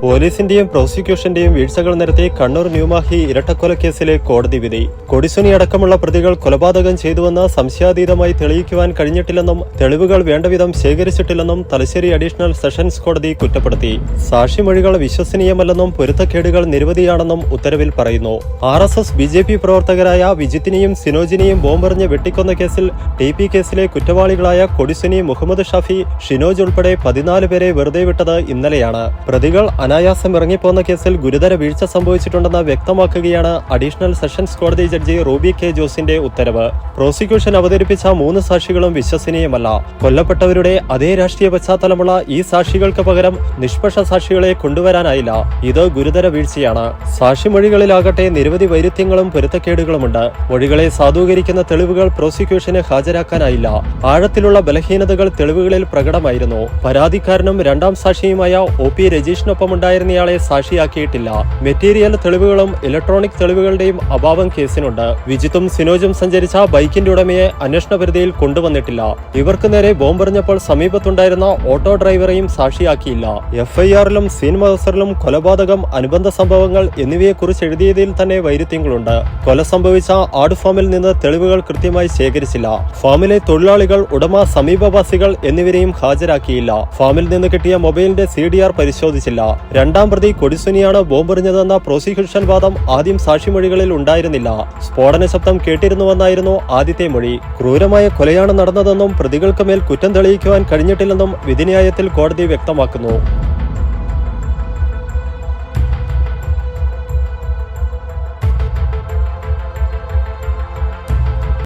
പോലീസിന്റെയും പ്രോസിക്യൂഷന്റെയും വീഴ്ചകൾ നിരത്തി കണ്ണൂർ ന്യൂമാഹി ഇരട്ടക്കൊലക്കേസിലെ കോടതി വിധി. കൊടിസുനി അടക്കമുള്ള പ്രതികൾ കൊലപാതകം ചെയ്തുവെന്ന് സംശയാതീതമായി തെളിയിക്കുവാൻ കഴിഞ്ഞിട്ടില്ലെന്നും തെളിവുകൾ വേണ്ടവിധം ശേഖരിച്ചിട്ടില്ലെന്നും തലശ്ശേരി അഡീഷണൽ സെഷൻസ് കോടതി കുറ്റപ്പെടുത്തി. സാക്ഷിമൊഴികൾ വിശ്വസനീയമല്ലെന്നും പൊരുത്തക്കേടുകൾ നിരവധിയാണെന്നും ഉത്തരവിൽ പറയുന്നു. RSS BJP പ്രവർത്തകരായ വിജിത്തിനെയും സിനോജിനെയും ബോംബെറിഞ്ഞ് വെട്ടിക്കൊന്ന കേസിൽ TP കേസിലെ കുറ്റവാളികളായ കൊടിസുനി, മുഹമ്മദ് ഷാഫി, ഷിനോജ് ഉൾപ്പെടെ 14 പേരെ വെറുതെ വിട്ടത് ഇന്നലെയാണ്. പ്രതികൾ അനായാസം ഇറങ്ങിപ്പോന്ന കേസിൽ ഗുരുതര വീഴ്ച സംഭവിച്ചിട്ടുണ്ടെന്ന് വ്യക്തമാക്കുകയാണ് അഡീഷണൽ സെഷൻസ് കോടതി ജഡ്ജി റൂബി K. ജോസിന്റെ ഉത്തരവ്. പ്രോസിക്യൂഷൻ അവതരിപ്പിച്ച 3 സാക്ഷികളും വിശ്വസനീയമല്ല. കൊല്ലപ്പെട്ടവരുടെ അതേ രാഷ്ട്രീയ പശ്ചാത്തലമുള്ള ഈ സാക്ഷികൾക്ക് പകരം നിഷ്പക്ഷ സാക്ഷികളെ കൊണ്ടുവരാനായില്ല. ഇത് ഗുരുതര വീഴ്ചയാണ്. സാക്ഷിമൊഴികളിലാകട്ടെ നിരവധി വൈരുദ്ധ്യങ്ങളും പൊരുത്തക്കേടുകളുമുണ്ട്. മൊഴികളെ സാധൂകരിക്കുന്ന തെളിവുകൾ പ്രോസിക്യൂഷന് ഹാജരാക്കാനായില്ല. ആഴത്തിലുള്ള ബലഹീനതകൾ തെളിവുകളിൽ പ്രകടമായിരുന്നു. പരാതിക്കാരനും രണ്ടാം സാക്ഷിയുമായ OP രജീഷിനൊപ്പമുണ്ടായിരുന്നയാളെ സാക്ഷിയാക്കിയിട്ടില്ല. മെറ്റീരിയൽ തെളിവുകളും ഇലക്ട്രോണിക് തെളിവുകളുടെയും അഭാവം കേസിനുണ്ട്. വിജിത്തും സിനോജും സഞ്ചരിച്ച ബൈക്കിന്റെ ഉടമയെ അന്വേഷണ പരിധിയിൽ കൊണ്ടുവന്നിട്ടില്ല. ഇവർക്ക് നേരെ ബോംബെറിഞ്ഞപ്പോൾ സമീപത്തുണ്ടായിരുന്ന ഓട്ടോ ഡ്രൈവറെയും സാക്ഷിയാക്കിയില്ല. FIR-ലും സീൻ മഹസറിലും കൊലപാതകം, അനുബന്ധ സംഭവങ്ങൾ എന്നിവയെക്കുറിച്ച് എഴുതിയതിൽ തന്നെ വൈരുദ്ധ്യങ്ങളുണ്ട്. കൊല സംഭവിച്ച ആട് ഫാമിൽ നിന്ന് തെളിവുകൾ കൃത്യമായി ശേഖരിച്ചില്ല. ഫാമിലെ തൊഴിലാളികൾ, ഉടമ, സമീപവാസികൾ എന്നിവരെയും ഹാജരാക്കിയില്ല. ഫാമിൽ നിന്ന് കിട്ടിയ മൊബൈലിന്റെ CDR പരിശോധിച്ചില്ല. രണ്ടാം പ്രതി കൊടിസുനിയാണ് ബോംബെറിഞ്ഞതെന്ന പ്രോസിക്യൂഷൻ വാദം ആദ്യം സാക്ഷിമൊഴികളിൽ ഉണ്ടായിരുന്നില്ല. സ്ഫോടന ശബ്ദം കേട്ടിരുന്നുവെന്നായിരുന്നു ആദ്യത്തെ മൊഴി. ക്രൂരമായ കൊലയാണ് നടന്നതെന്നും പ്രതികൾക്ക് മേൽ കുറ്റം തെളിയിക്കുവാൻ കഴിഞ്ഞിട്ടില്ലെന്നും വിധിന്യായത്തിൽ കോടതി വ്യക്തമാക്കുന്നു.